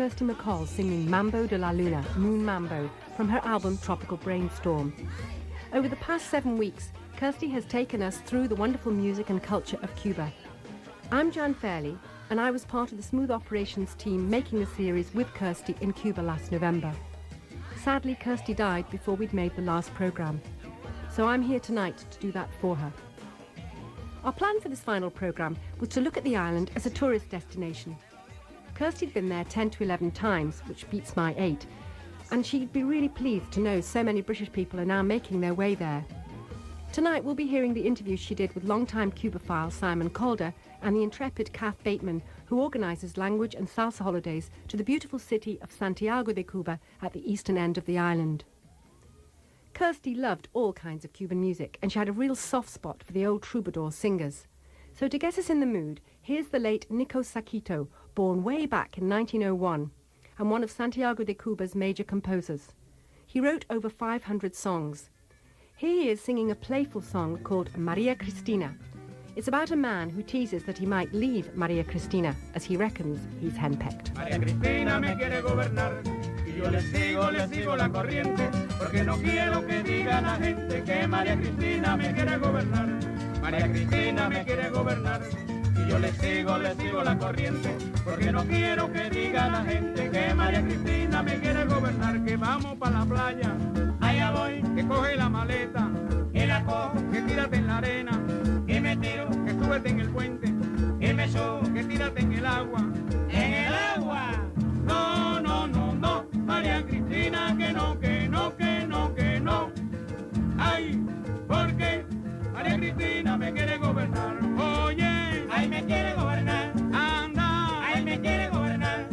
Kirsty MacColl singing Mambo de la Luna, Moon Mambo, from her album Tropical Brainstorm. Over the past 7 weeks, Kirsty has taken us through the wonderful music and culture of Cuba. I'm Jan Fairley, and I was part of the Smooth Operations team making the series with Kirsty in Cuba last November. Sadly, Kirsty died before we'd made the last programme, so I'm here tonight to do that for her. Our plan for this final programme was to look at the island as a tourist destination. Kirsty'd been there 10 to 11 times, which beats my 8, and she'd be really pleased to know so many British people are now making their way there. Tonight we'll be hearing the interview she did with longtime Cubaphile Simon Calder and the intrepid Kath Bateman, who organises language and salsa holidays to the beautiful city of Santiago de Cuba at the eastern end of the island. Kirsty loved all kinds of Cuban music, and she had a real soft spot for the old troubadour singers. So to get us in the mood, here's the late Nico Saquito, born way back in 1901, and one of Santiago de Cuba's major composers. He wrote over 500 songs. Here he is singing a playful song called Maria Cristina. It's about a man who teases that he might leave Maria Cristina, as he reckons he's henpecked. Maria Cristina me quiere gobernar, y yo le sigo la corriente, porque no quiero que diga la gente que Maria Cristina me quiere gobernar. Maria Cristina me quiere gobernar, y yo le sigo la corriente, porque no quiero que diga la gente que Maria Cristina me quiere gobernar, que vamos pa' la playa, allá voy, que coge la maleta, y la cojo, que tírate en la arena, y me tiro, que súbete en el puente, y me subo, que tírate en el agua, ¡en el agua! No, no, no, no, María Cristina, que no, que no, que no, que no. Ay, porque María Cristina me quiere gobernar, oye, ay, me quiere gobernar, anda, ay, me quiere gobernar.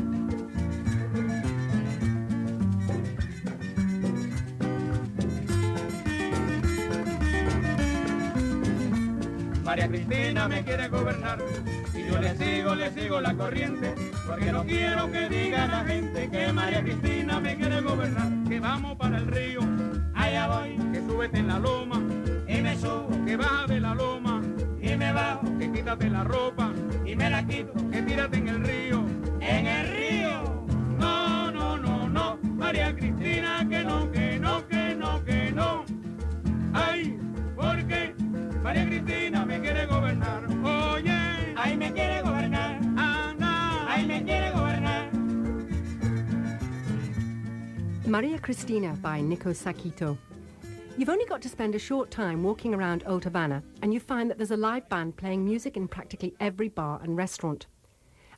María Cristina me quiere gobernar, y yo le sigo la corriente, porque no quiero que diga la gente que María Cristina me quiere gobernar, que vamos para el río, allá voy, que súbete en la loma, y me subo, que baja de la loma, y me bajo, que quítate la ropa, y me la quito, que tírate en el río, no, no, no, no, María Cristina, que no, que no, que no, que no, ay, porque María Cristina me quiere gobernar, oye, ay, me quiere gobernar, anda, ay, me quiere gobernar. Maria Cristina by Nico Saquito. You've only got to spend a short time walking around Old Havana and you find that there's a live band playing music in practically every bar and restaurant.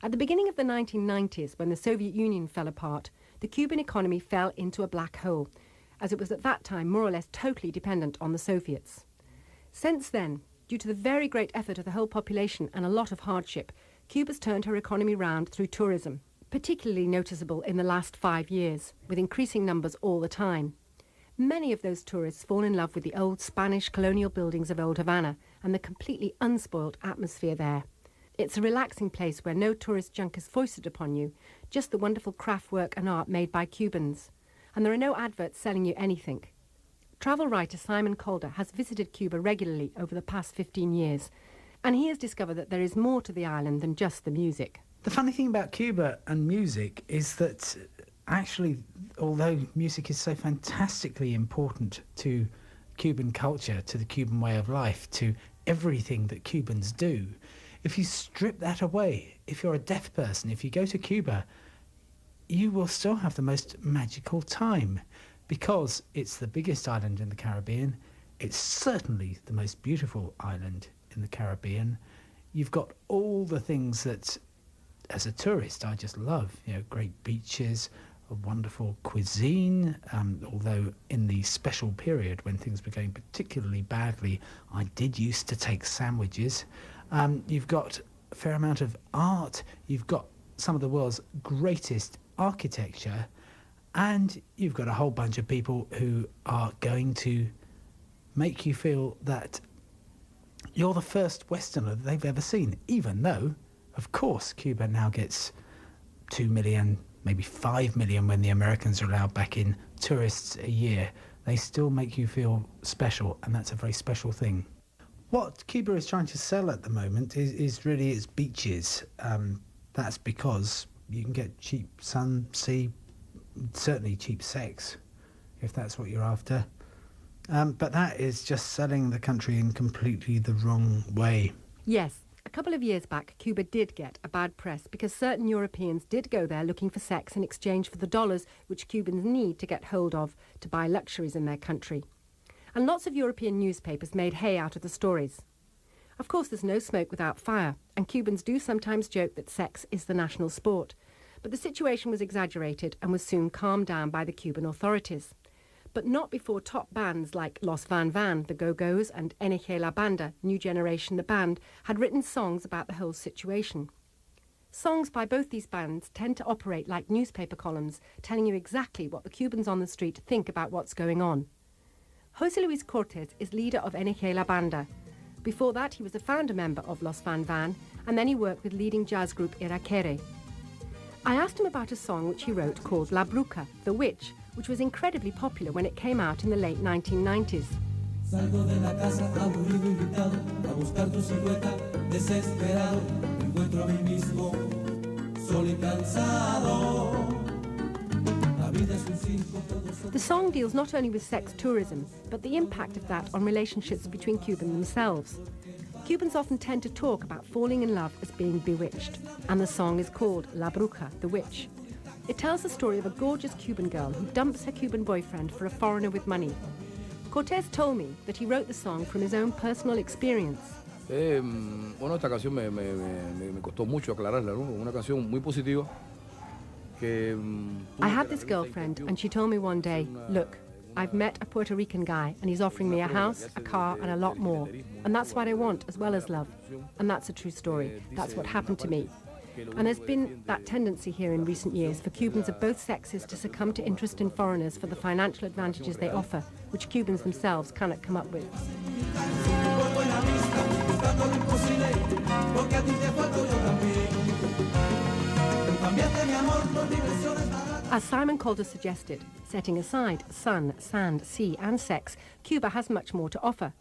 At the beginning of the 1990s, when the Soviet Union fell apart, the Cuban economy fell into a black hole, as it was at that time more or less totally dependent on the Soviets. Since then, due to the very great effort of the whole population and a lot of hardship, Cuba's turned her economy round through tourism, particularly noticeable in the last 5 years, with increasing numbers all the time. Many of those tourists fall in love with the old Spanish colonial buildings of Old Havana and the completely unspoilt atmosphere there. It's a relaxing place where no tourist junk is foisted upon you, just the wonderful craft work and art made by Cubans. And there are no adverts selling you anything. Travel writer Simon Calder has visited Cuba regularly over the past 15 years, and he has discovered that there is more to the island than just the music. The funny thing about Cuba and music is that actually, although music is so fantastically important to Cuban culture, to the Cuban way of life, to everything that Cubans do, if you strip that away, if you're a deaf person, if you go to Cuba, you will still have the most magical time. Because it's the biggest island in the Caribbean, it's certainly the most beautiful island in the Caribbean. You've got all the things that, as a tourist, I just love. You know, great beaches, a wonderful cuisine, although in the special period when things were going particularly badly, I did used to take sandwiches. You've got a fair amount of art. You've got some of the world's greatest architecture. And you've got a whole bunch of people who are going to make you feel that you're the first Westerner that they've ever seen, even though, of course, Cuba now gets 2 million, maybe 5 million when the Americans are allowed back in tourists a year. They still make you feel special, and that's a very special thing. What Cuba is trying to sell at the moment is really its beaches. That's because you can get cheap sun, sea, certainly cheap sex, if that's what you're after. But that is just selling the country in completely the wrong way. Yes, a couple of years back, Cuba did get a bad press because certain Europeans did go there looking for sex in exchange for the dollars which Cubans need to get hold of to buy luxuries in their country. And lots of European newspapers made hay out of the stories. Of course, there's no smoke without fire, and Cubans do sometimes joke that sex is the national sport. But the situation was exaggerated and was soon calmed down by the Cuban authorities. But not before top bands like Los Van Van, the Go-Go's, and NG La Banda, New Generation the Band, had written songs about the whole situation. Songs by both these bands tend to operate like newspaper columns, telling you exactly what the Cubans on the street think about what's going on. José Luis Cortés is leader of NG La Banda. Before that, he was a founder member of Los Van Van, and then he worked with leading jazz group Iraquere. I asked him about a song which he wrote called La Bruja, the Witch, which was incredibly popular when it came out in the late 1990s. Salgo de la casa aburrido invitado a buscar tu silueta desesperado encuentro a mí mismo solo y cansado. La vida es un circo todo solo. The song deals not only with sex tourism, but the impact of that on relationships between Cubans themselves. Cubans often tend to talk about falling in love as being bewitched, and the song is called La Bruja, the Witch. It tells the story of a gorgeous Cuban girl who dumps her Cuban boyfriend for a foreigner with money. Cortés told me that he wrote the song from his own personal experience. Bueno, esta canción me costó mucho aclararla, ¿no? Una canción muy positiva. I had this girlfriend and she told me one day, look, I've met a Puerto Rican guy and he's offering me a house, a car and a lot more. And that's what I want as well as love. And that's a true story. That's what happened to me. And there's been that tendency here in recent years for Cubans of both sexes to succumb to interest in foreigners for the financial advantages they offer, which Cubans themselves cannot come up with. As Simon Calder suggested, setting aside sun, sand, sea and sex, Cuba has much more to offer.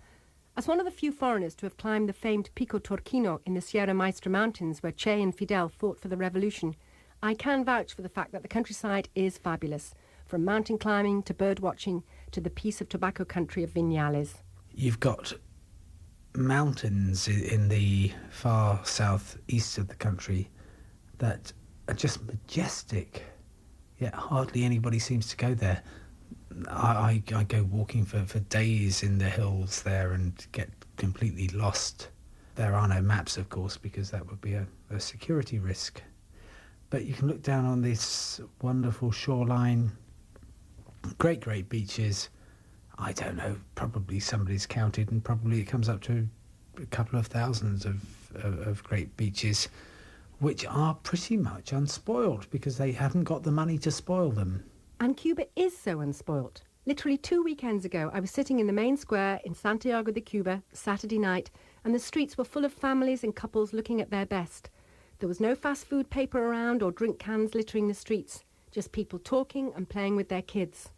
As one of the few foreigners to have climbed the famed Pico Torquino in the Sierra Maestra Mountains where Che and Fidel fought for the revolution, I can vouch for the fact that the countryside is fabulous, from mountain climbing to bird watching to the piece of tobacco country of Viñales. You've got mountains in the far southeast of the country that are just majestic, yet hardly anybody seems to go there. I go walking for days in the hills there and get completely lost. There are no maps, of course, because that would be a security risk. But you can look down on this wonderful shoreline, great beaches. I don't know, probably somebody's counted and probably it comes up to a couple of thousands of great beaches, which are pretty much unspoiled because they haven't got the money to spoil them. And Cuba is so unspoilt. Literally 2 weekends ago, I was sitting in the main square in Santiago de Cuba, Saturday night, and the streets were full of families and couples looking at their best. There was no fast food paper around or drink cans littering the streets, just people talking and playing with their kids.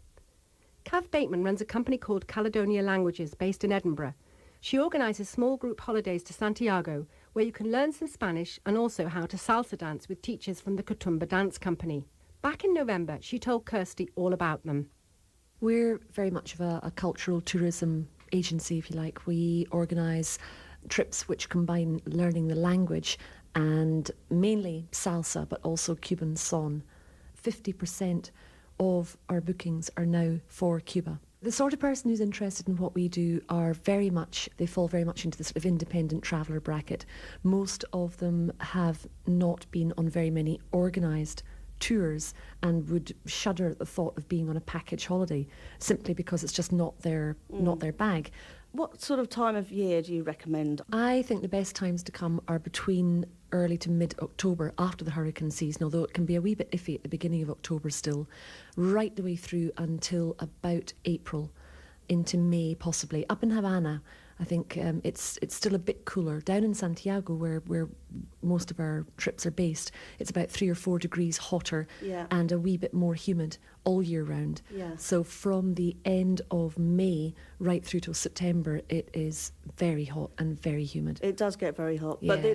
Cath Bateman runs a company called Caledonia Languages based in Edinburgh. She organises small group holidays to Santiago where you can learn some Spanish and also how to salsa dance with teachers from the Katumbá Dance Company. Back in November, she told Kirsty all about them. We're very much of a cultural tourism agency, if you like. We organise trips which combine learning the language and mainly salsa, but also Cuban son. 50% of our bookings are now for Cuba. The sort of person who's interested in what we do they fall very much into the sort of independent traveller bracket. Most of them have not been on very many organised tours and would shudder at the thought of being on a package holiday simply because it's just not their bag. What sort of time of year do you recommend? I think the best times to come are between early to mid-October after the hurricane season, although it can be a wee bit iffy at the beginning of October still, right the way through until about April, into May possibly. Up in Havana, I think it's still a bit cooler. Down in Santiago, where most of our trips are based, it's about 3 or 4 degrees hotter and a wee bit more humid all year round. Yeah. So from the end of May right through till September, it is very hot and very humid. It does get very hot. Yeah.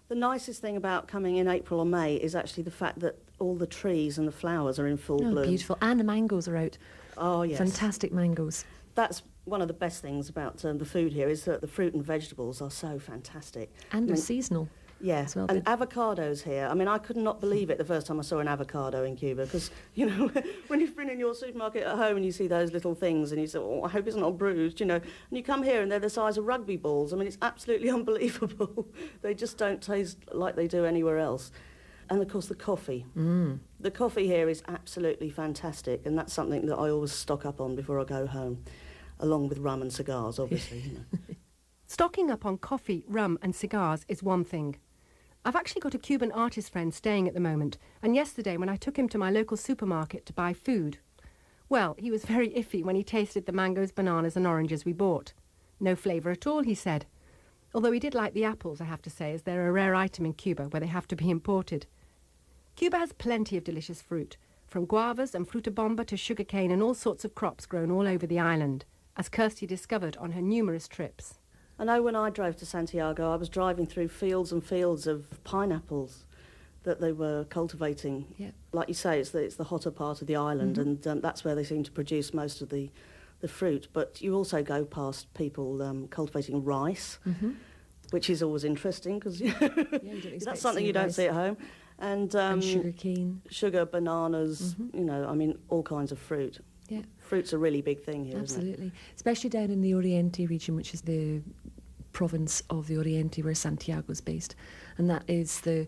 But The nicest thing about coming in April or May is actually the fact that all the trees and the flowers are in full bloom. Beautiful. And the mangoes are out. Oh, yes. Fantastic mangoes. That's one of the best things about the food here, is that the fruit and vegetables are so fantastic. And they're seasonal. Yeah, as well, and avocados here. I mean, I could not believe it the first time I saw an avocado in Cuba, because, you know, when you've been in your supermarket at home and you see those little things and you say, oh, I hope it's not bruised, you know, and you come here and they're the size of rugby balls. I mean, it's absolutely unbelievable. They just don't taste like they do anywhere else. And, of course, the coffee. The coffee here is absolutely fantastic, and that's something that I always stock up on before I go home, along with rum and cigars, obviously. You know. Stocking up on coffee, rum and cigars is one thing. I've actually got a Cuban artist friend staying at the moment, and yesterday when I took him to my local supermarket to buy food, well, he was very iffy when he tasted the mangoes, bananas and oranges we bought. No flavour at all, he said. Although he did like the apples, I have to say, as they're a rare item in Cuba where they have to be imported. Cuba has plenty of delicious fruit, from guavas and fruta bomba to sugarcane and all sorts of crops grown all over the island, as Kirsty discovered on her numerous trips. I know when I drove to Santiago, I was driving through fields and fields of pineapples that they were cultivating. Yeah. Like you say, it's the hotter part of the island, and that's where they seem to produce most of the fruit. But you also go past people cultivating rice, which is always interesting, because that's something you don't see at home. And sugarcane. Sugar, bananas, you know, I mean, all kinds of fruit. Yeah. Fruit's a really big thing here, Absolutely. isn't it? Especially down in the Oriente region, which is the province of the Oriente where Santiago's based. And that is the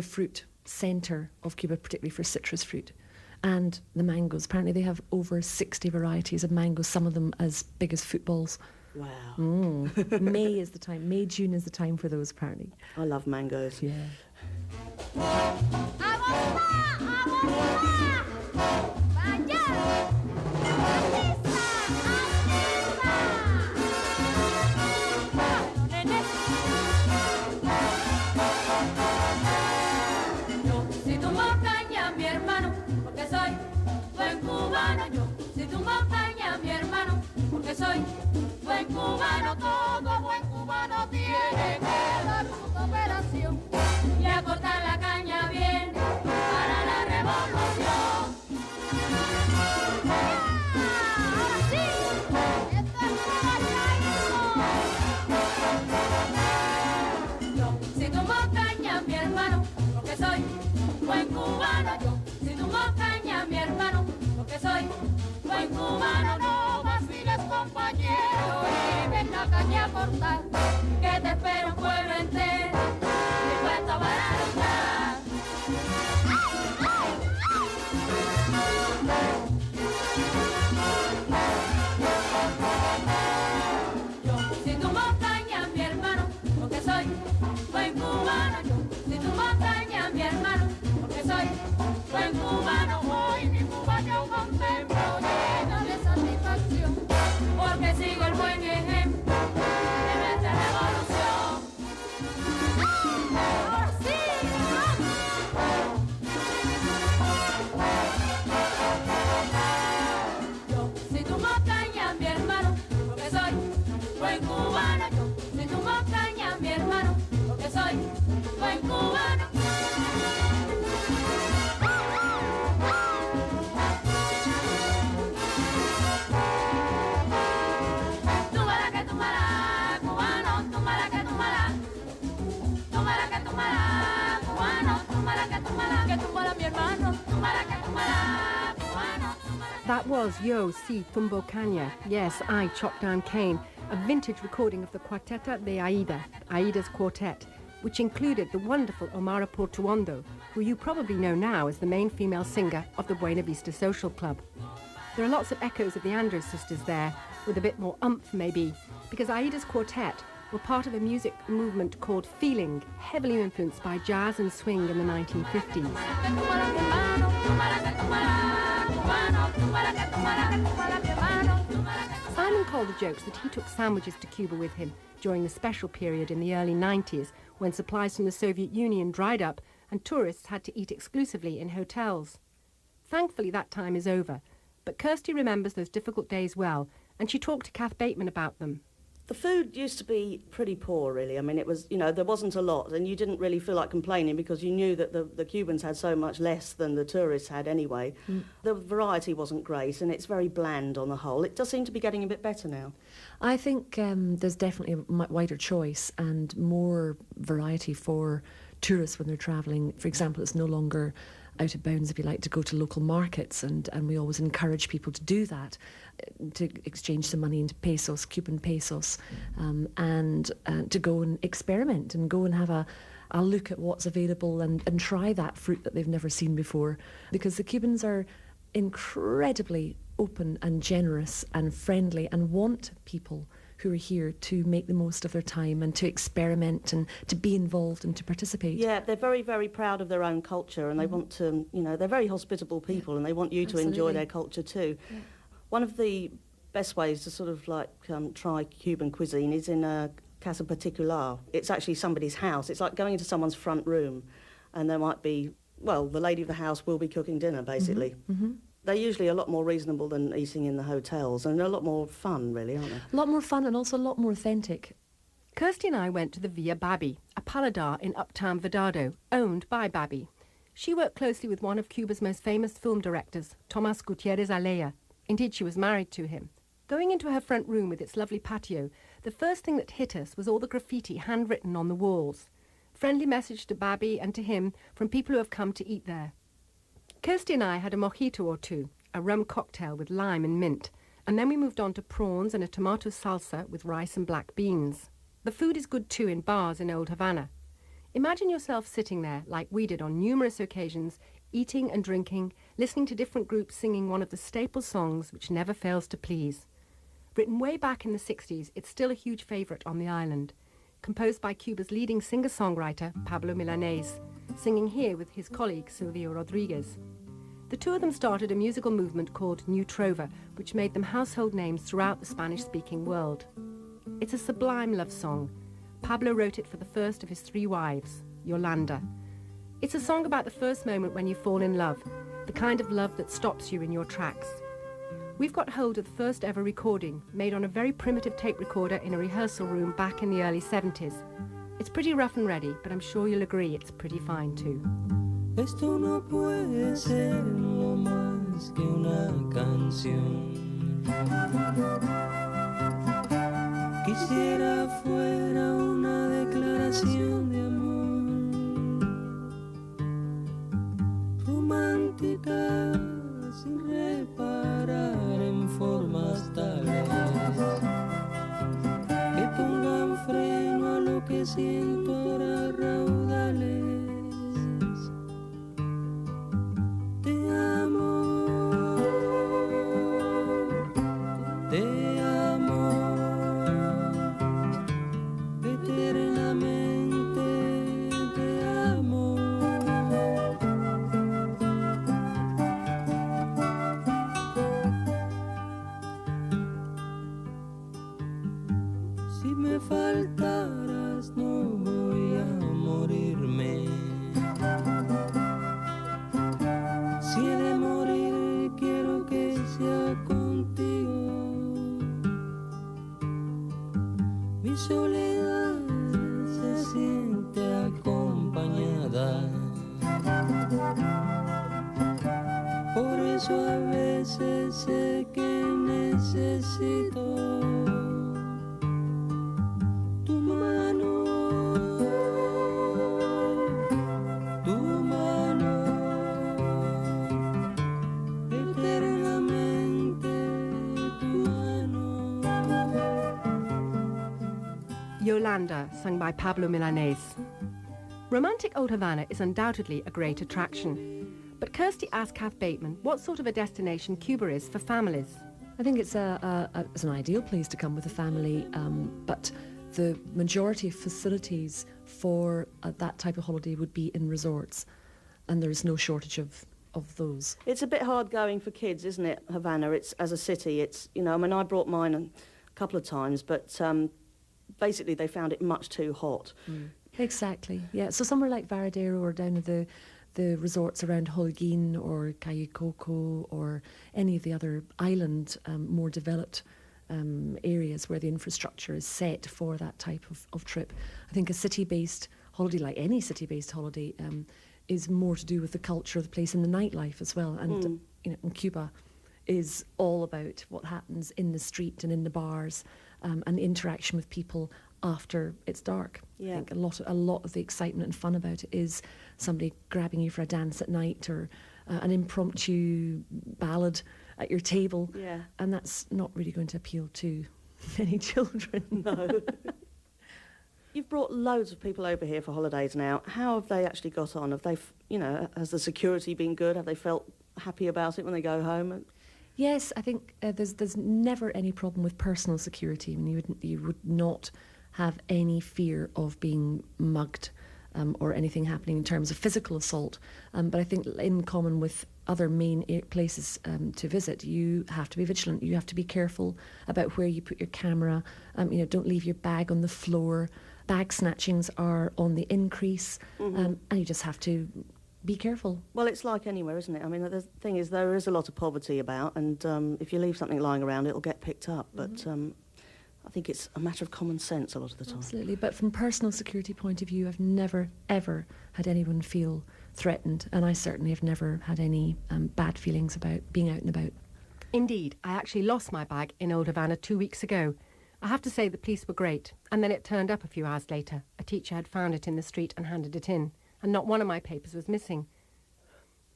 fruit centre of Cuba, particularly for citrus fruit. And the mangoes. Apparently they have over 60 varieties of mangoes, some of them as big as footballs. Wow. May is the time. May, June is the time for those, apparently. I love mangoes. Yeah. Soy buen cubano, todo buen cubano tiene que dar su cooperación y acortar la caña bien para la revolución. Ahora sí, esto es un yo si tomo caña, mi hermano, porque soy buen cubano. Yo si tomo caña, mi hermano, porque soy buen cubano. No vaciles, compañero, y ven la caña a cortar, que te espera un pueblo entero dispuesto para luchar. Yo si tomo caña, mi hermano, porque soy buen cubano. Yo si tomo caña, mi hermano, porque soy buen cubano. Hoy mi Cuba yo contemplo llena de satisfacción, porque sigo el buen ejemplo de nuestra revolución. Ahora sí, yo si tomo caña, mi hermano, porque soy buen cubano. Yo si tomo caña, mi hermano, porque soy buen cubano. That was Yo Si Tumbo Caña, Yes, I Chopped Down Cane, a vintage recording of the Cuarteta de Aida, Aida's quartet, which included the wonderful Omara Portuondo, who you probably know now as the main female singer of the Buena Vista Social Club. There are lots of echoes of the Andrews sisters there, with a bit more oomph maybe, because Aida's quartet were part of a music movement called Feeling, heavily influenced by jazz and swing in the 1950s. Simon told the jokes that he took sandwiches to Cuba with him during the special period in the early 90s when supplies from the Soviet Union dried up and tourists had to eat exclusively in hotels. Thankfully that time is over, but Kirsty remembers those difficult days well, and she talked to Kath Bateman about them. The food used to be pretty poor, really. I mean, it was, there wasn't a lot, and you didn't really feel like complaining because you knew that the Cubans had so much less than the tourists had anyway. The variety wasn't great, and it's very bland on the whole. It does seem to be getting a bit better now. I think there's definitely a wider choice and more variety for tourists when they're travelling. For example, it's no longer out of bounds, if you like, to go to local markets, and we always encourage people to do that, to exchange some money into pesos, Cuban pesos, and to go and experiment and go and have a look at what's available and try that fruit that they've never seen before. Because the Cubans are incredibly open and generous and friendly and want people who are here to make the most of their time and to experiment and to be involved and to participate. Yeah, they're very, very proud of their own culture, and they want to, they're very hospitable people, and they want you to enjoy their culture too. Yeah. One of the best ways to sort of try Cuban cuisine is in Casa Particular. It's actually somebody's house. It's like going into someone's front room, and there might be, the lady of the house will be cooking dinner, basically. Mm-hmm. They're usually a lot more reasonable than eating in the hotels, and they're a lot more fun, really, aren't they? A lot more fun and also a lot more authentic. Kirsty and I went to the Villa Babi, a paladar in uptown Vedado, owned by Babi. She worked closely with one of Cuba's most famous film directors, Tomas Gutierrez Alea. Indeed, she was married to him. Going into her front room with its lovely patio, the first thing that hit us was all the graffiti handwritten on the walls. Friendly message to Babi and to him from people who have come to eat there. Kirsty and I had a mojito or two, a rum cocktail with lime and mint, and then we moved on to prawns and a tomato salsa with rice and black beans. The food is good too in bars in Old Havana. Imagine yourself sitting there, like we did on numerous occasions, eating and drinking, listening to different groups singing one of the staple songs which never fails to please. Written way back in the 60s, it's still a huge favourite on the island. Composed by Cuba's leading singer-songwriter, Pablo Milanés, singing here with his colleague, Silvio Rodriguez. The two of them started a musical movement called New Trova, which made them household names throughout the Spanish-speaking world. It's a sublime love song. Pablo wrote it for the first of his 3 wives, Yolanda. It's a song about the first moment when you fall in love, the kind of love that stops you in your tracks. We've got hold of the first ever recording, made on a very primitive tape recorder in a rehearsal room back in the early 70s. It's pretty rough and ready, but I'm sure you'll agree it's pretty fine too. Esto no puede ser lo más que una canción. Quisiera fuera una declaración de amor romántica sin reparar en formas tales que pongan freno a lo que siento ahora raudales. Te amo, eternamente te amo. Si me faltaras no voy a morirme. Si he de morir quiero que sea contigo. Mi soledad se siente acompañada. Por eso a veces sé que necesito tu mano, eternamente tu mano. Yolanda, sung by Pablo Milanés. Romantic Old Havana is undoubtedly a great attraction. But Kirsty asked Kath Bateman what sort of a destination Cuba is for families. I think it's it's an ideal place to come with a family, but the majority of facilities for that type of holiday would be in resorts, and there's no shortage of those. It's a bit hard going for kids, isn't it, Havana? It's, as a city, it's, I brought mine a couple of times, but basically they found it much too hot. Exactly, yeah. So somewhere like Varadero or down at the resorts around Holguín or Calle Coco or any of the other island more developed areas where the infrastructure is set for that type of trip. I think a city-based holiday, like any city-based holiday, is more to do with the culture of the place and the nightlife as well. And in Cuba is all about what happens in the street and in the bars, and the interaction with people after it's dark. Yeah. I think a lot of the excitement and fun about it is somebody grabbing you for a dance at night, or an impromptu ballad at your table. Yeah. And that's not really going to appeal to many children. No. You've brought loads of people over here for holidays now. How have they actually got on? Have they, has the security been good? Have they felt happy about it when they go home? Yes, I think there's never any problem with personal security. I mean, you would not have any fear of being mugged or anything happening in terms of physical assault. But I think in common with other main places to visit, you have to be vigilant. You have to be careful about where you put your camera. Don't leave your bag on the floor. Bag snatchings are on the increase, and you just have to be careful. Well, it's like anywhere, isn't it? I mean, the thing is, there is a lot of poverty about, and if you leave something lying around, it'll get picked up. But I think it's a matter of common sense a lot of the time. Absolutely, but from personal security point of view, I've never, ever had anyone feel threatened, and I certainly have never had any bad feelings about being out and about. Indeed, I actually lost my bag in Old Havana 2 weeks ago. I have to say the police were great, and then it turned up a few hours later. A teacher had found it in the street and handed it in, and not one of my papers was missing.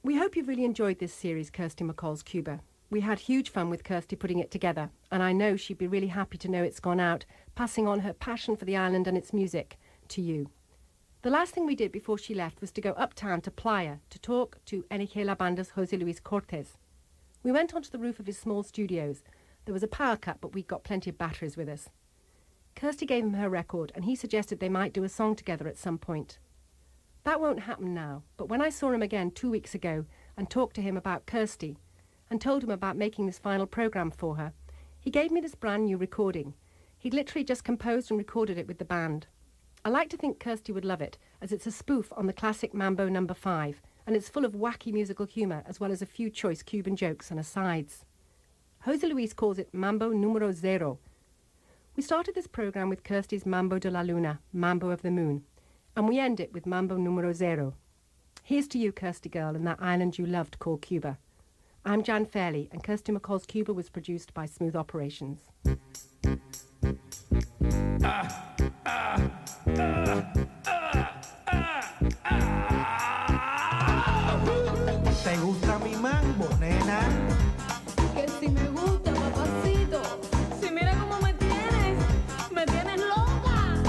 We hope you've really enjoyed this series, Kirsty MacColl's Cuba. We had huge fun with Kirsty putting it together, and I know she'd be really happy to know it's gone out, passing on her passion for the island and its music to you. The last thing we did before she left was to go uptown to Playa to talk to Enrique La Banda's José Luis Cortés. We went onto the roof of his small studios. There was a power cut, but we'd got plenty of batteries with us. Kirsty gave him her record, and he suggested they might do a song together at some point. That won't happen now, but when I saw him again 2 weeks ago and talked to him about Kirsty and told him about making this final programme for her, he gave me this brand new recording. He'd literally just composed and recorded it with the band. I like to think Kirsty would love it, as it's a spoof on the classic Mambo No. 5, and it's full of wacky musical humour, as well as a few choice Cuban jokes and asides. José Luis calls it Mambo Numero Zero. We started this programme with Kirsty's Mambo de la Luna, Mambo of the Moon, and we end it with Mambo Numero Zero. Here's to you, Kirsty girl, and that island you loved called Cuba. I'm Jan Fairley, and Kirsty MacColl's Cuba was produced by Smooth Operations. ¿Te gusta mi mambo, nena? Que si me gusta, papacito. Si mira cómo me tienes loca.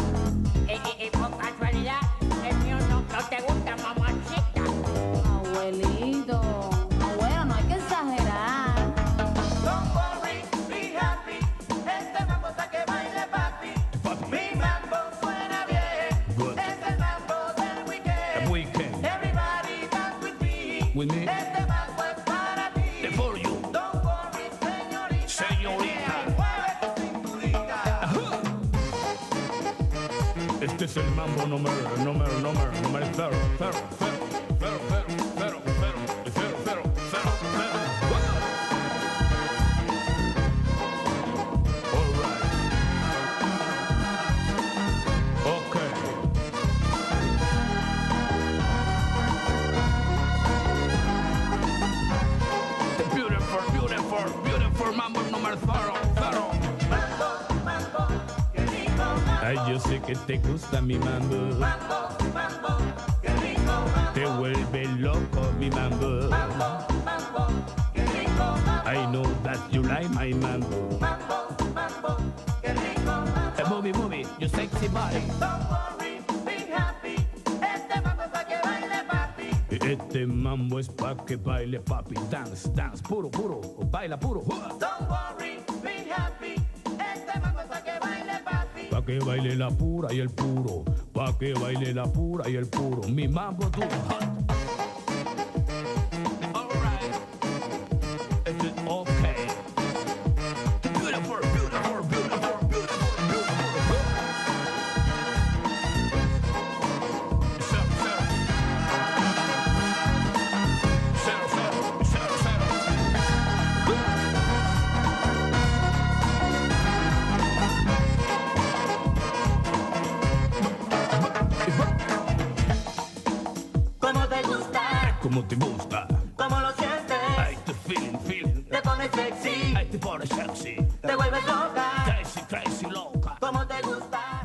Por casualidad, el mío no te gusta, mamacita. Abuelito, abuelo, no hay que exagerar. Don't worry, be happy. Este mambo está que baile papi. Mi mambo suena bien. Es el mambo del weekend. Everybody dance with me. Este mambo es para ti. For you. Don't worry, señorita. Mueve tu cinturita. Este es el mambo número cero. All right. Okay. Beautiful mambo número cero. Mambo, qué rico mambo. Ay, yo sé que te gusta mi mambo. Mambo, qué rico mambo. Te vuelve loco mi mambo. Mambo, qué rico mambo. I know that you like my mambo. Mambo, qué rico mambo. Move, you sexy body. Don't worry, be happy. Este mambo es pa' que baile papi. Este mambo es pa' que baile papi. Dance, puro, baila puro. Don't worry, be happy. Este mambo es pa' que baile papi. Pa' que baile la pura y el puro. Pa' que baile la pura y el puro. Mi mambo duro. All right. Este es okay. Beautiful. Zero. ¿Cómo te gusta? ¿Cómo te gusta? ¿Cómo lo sientes? Ay, te feeling. Te pones sexy. Ay, te pones sexy. Te vuelves loca. Crazy, loca. ¿Cómo te gusta?